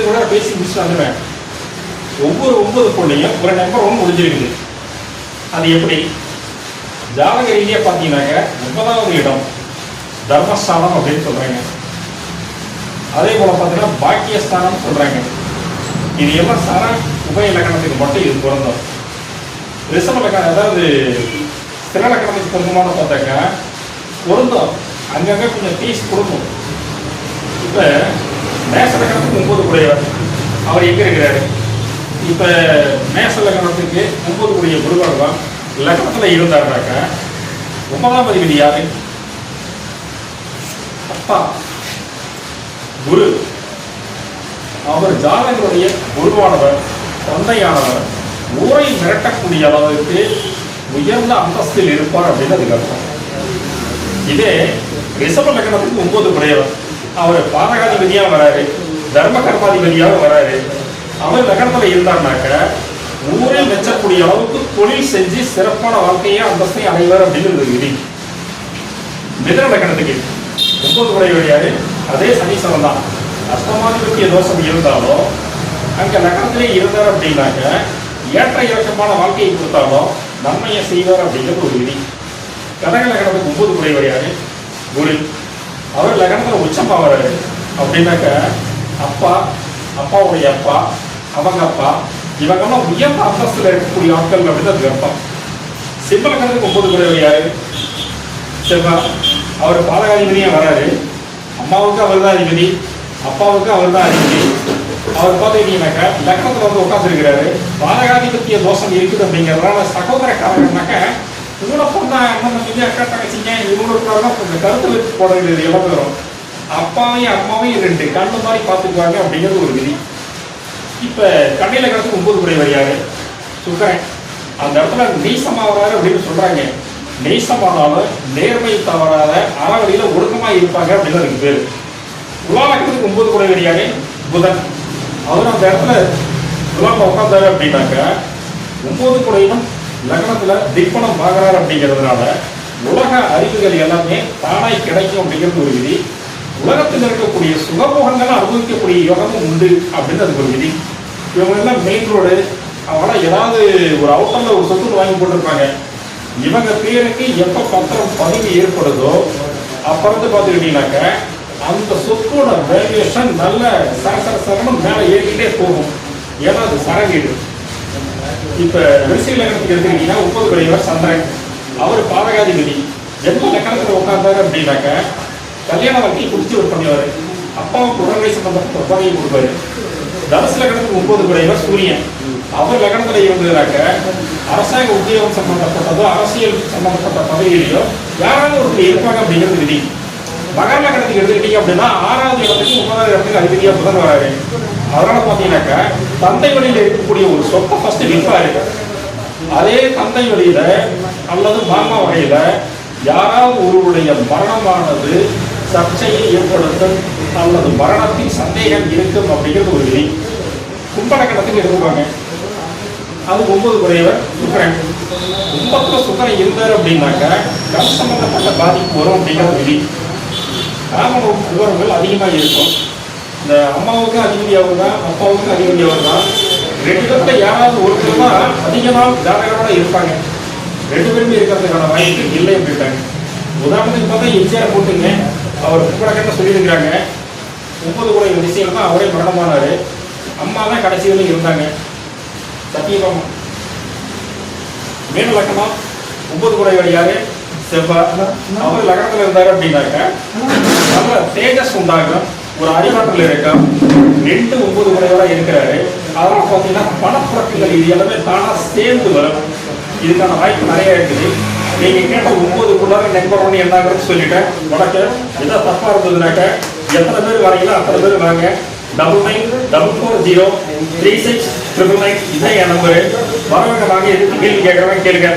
நிமிஷத்துக்கு கூட பேசி முடிச்சுட்டு வந்துடுவேன். ஒவ்வொரு 9 பொண்ணையும் ஒரு நம்பர் 1 முடிஞ்சிருக்குது. அது எப்படி? ஜாதக ரீதியாக பார்த்தீங்கன்னாக்க 9வது இடம் தர்மஸ்தானம் அப்படின்னு சொல்றாங்க. அதே போல பார்த்தீங்கன்னா பாக்கியஸ்தானம் சொல்றாங்க. இது எல்லாம் சர உபய இலக்கணத்துக்கு மட்டும் இது பொருந்தும். ரிஷப லக்கணம் அதாவது ஸ்திர லக்கணத்துக்கு பொருந்தமான பார்த்தாக்கா பொருந்தும், அங்கங்கே கொஞ்சம் பீஸ் கொடுக்கும். இப்போ மேச லக்கணத்துக்கு 9 கூடையவர் அவர் எங்கே இருக்கிறாரு? இப்போ மேச லக்கணத்துக்கு 9 கூடிய குருவாழ்வான் லக்கணத்தில் இருந்தாருனாக்கா 9ஆம் அதிபதி யாரு? அப்பா குரு. அவர் ஜாதகருடைய குருவானவர் தந்தையானவர் ஊரை மிரட்டக்கூடிய அளவுக்கு உயர்ந்த அந்தஸ்தில் இருப்பார் அப்படின்னு அதுக்கு அர்த்தம். இதே ரிஷப லக்கணத்துக்கு 9 கூடையவர் அவர் பாதகாதிபதியா வராரு, தர்ம கர்மாதிபதியாக வராரு. அவர் லக்கணத்துல இருந்தாருனாக்க ஊரை மெச்சக்கூடிய அளவுக்கு தொழில் செஞ்சு சிறப்பான வாழ்க்கையை அந்தஸ்தை அடைவார் அப்படின்னு விதி. மிதுன லக்கணத்துக்கு 9 கூடையவர் யாரு? அதே சனீஸ்வரன் தான். அஷ்டமாதிபத்திய தோஷம் இருந்தாலும் அங்க லக்கணத்திலே இருந்தார் அப்படின்னாக்க ஏற்ற இறக்கமான வாழ்க்கையை கொடுத்தாலும் நன்மையை செய்வார் அப்படிங்கிறது ஒரு விதி. கடக லக்கணத்துக்கு 9 கூடையவர் யாரு? குரு. அவர் லக்கணத்துல உச்சமா வராரு அப்படின்னாக்க அப்பா, அப்பாவுடைய அப்பா, அவங்க அப்பா, இவங்கெல்லாம் உயர்ந்த அந்தஸ்துல இருக்கக்கூடிய ஆட்கள் அப்படின்னு அது அர்த்தம். சிம்ம லக்கணத்துக்கு 9 கூடையவர் யாரு? செவ்வாய். அவர் பாதகாதிபதியா வராரு. அம்மாவுக்கு அவர் தான் அதிபதி, அப்பாவுக்கு அவர் தான் அதிபதி. அவர் பார்த்துக்கிட்டீங்கன்னாக்கா லக்கணத்துல வந்து உட்காந்துருக்கிறாரு. பாதகாதிபத்திய தோஷம் இருக்குது அப்படிங்கிறதுனால சகோதர காரங்கனாக்க கூட பொண்ணா அண்ணன் தம்பிங்க அக்கா தங்கச்சிங்க இவங்களுக்காக கொஞ்சம் கருத்து வச்சு போடுறது எல்லாம் வரும். அப்பாவையும் அம்மாவையும் 2 கண்ணு மாதிரி பார்த்துக்குவாங்க அப்படிங்கிறது ஒரு விதி. இப்போ கண்ணை லக்கணத்துக்கு 9 கூடையவர் யாரு? சுக்கரன். அந்த இடத்துல நீசமா வராரு அப்படின்னு சொல்றாங்க. நீசமானாலும் நேர்மை தவறாத அறவழியில ஒழுக்கமா இருப்பாங்க அப்படின்னு அதுக்கு பேரு. துலா லக்கணத்துக்கு 9 கூடையவர் யாரு? புதன். அவர் அந்த இடத்துல துலாம உட்காந்தாரு அப்படின்னாக்க 9 கூடையிலும் லக்னத்துல திக்பலம் பார்க்கிறார் அப்படிங்கிறதுனால உலக அறிவுகள் எல்லாமே தானாய் கிடைக்கும் அப்படிங்கிறது ஒரு விதி. உலகத்தில் இருக்கக்கூடிய சுகபோகங்களை அனுபவிக்கக்கூடிய யோகமும் உண்டு அப்படின்னு அதுக்கு ஒரு விதி. இவங்க எல்லாம் மெயின் ரோடு அவங்கள ஏதாவது ஒரு அவுட்டர்ல ஒரு சொத்து வாங்கி போட்டிருப்பாங்க. இவங்க பேருக்கு எப்ப பத்திரம் பதிவு ஏற்படுதோ அப்ப வந்து பார்த்துக்கிட்டீங்கன்னாக்க அந்த சொத்தோட வேல்யூஷன் நல்ல சரசரம் மேல ஏறிக்கிட்டே போகும். ஏன்னா அது சரகீடு. இப்ப விருச்சிக லக்கணத்துக்கு எடுத்துக்கிட்டீங்கன்னா 9 கூடையவர் சந்திரன். அவர் பாதகாதிபதி. எந்த லக்கணத்துல உட்கார்ந்தாரு அப்படின்னாக்க கல்யாண வாழ்க்கையை குடிச்சு பண்ணுவாரு. அப்பாவுக்கு உடல்நிலை சம்பந்தப்பட்ட பதவியை கொடுப்பாரு. தனுசு லக்கணத்துக்கு 9 கூடையவர் சூரியன். அவர் லக்கணத்துல இருந்ததுனாக்க அரசாங்க உத்தியோகம் சம்பந்தப்பட்டதோ அரசியல் சம்பந்தப்பட்ட பதவியிலையோ யாராவது ஒருத்தர் இருப்பாங்க அப்படிங்கிறது விதி. மகர லக்கணத்துக்கு எடுத்துக்கிட்டீங்க அப்படின்னா 6வது இடத்துக்கு 9வது இடத்துக்கு அதிபதியா புதன் வராரு. அதனால பாத்தீங்கன்னாக்க தந்தை வழியில இருக்கக்கூடிய ஒரு சொத்தை ஃபர்ஸ்ட் விற்பாரு. அதே தந்தை வழியில அல்லது மாமா வகையில யாராவது ஒருவருடைய மரணமானது சர்ச்சையை ஏற்படுத்தும் அல்லது மரணத்தின் சந்தேகம் இருக்கும் அப்படிங்கிறது ஒரு விதி. கும்பலக்கணத்துக்கு எடுத்துப்பாங்க. அது 9 கூடையவர் சுக்கரன். கும்பத்துல சுக்கரன் இருந்தார் அப்படின்னாக்க கண் சம்பந்தப்பட்ட பாதிப்பு வரும் அப்படிங்கிறது விதி. காம உறவுகள் அதிகமாக இருக்கும். இந்த அம்மாவுக்கு அதிபதி அவர் தான், அப்பாவுக்கு அதிபதி அவர் தான். 2 பேர்ல யாராவது ஒருத்தர் தான் அதிக நாள் ஜாதகரோட இருப்பாங்க. 2 பேருமே இருக்கிறதுக்கான வாய்ப்பு இல்லை அப்படின்ட்டாங்க. உதாரணத்துக்கு பார்த்தா எம்ஜிஆர் போட்டுங்க, அவர் கும்பலக்கணத்தை சொல்லியிருக்கிறாங்க. 9 கூடையவர் விஷயம் தான் அவரே மரணமானாரு. அம்மா தான் கடைசி வரைக்கும் இருந்தாங்க. சத்தியபாமா. மீன லக்கணம் 9 கூடையவர் யாரு? செவ்வாய். அவர் லக்கணத்துல இருந்தாரு அப்படின்னாக்க நல்ல தேஜஸ் உண்டாகும், ஒரு அறிவாற்றல் இருக்கும். 2 9 கூடையவரா இருக்கிறாரு. அதெல்லாம் பார்த்தீங்கன்னா பணப்புறத்துகள் இது எல்லாமே தானா சேர்ந்து வரும். இதுக்கான வாய்ப்பு நிறைய இருக்குது. நீங்க கேட்ட 9 நம்பர் 1 என்னங்கிறது சொல்லிட்டேன். உனக்கு ஏதாவது தப்பா இருந்ததுனாக்க எத்தனை பேர் வரீங்களோ அத்தனை பேர் வாங்க. 9944036999 இதான் என் நம்பரு. வரவங்க வாங்க, எதுக்கு கேள்வி கேட்கறவங்க கேளுங்க.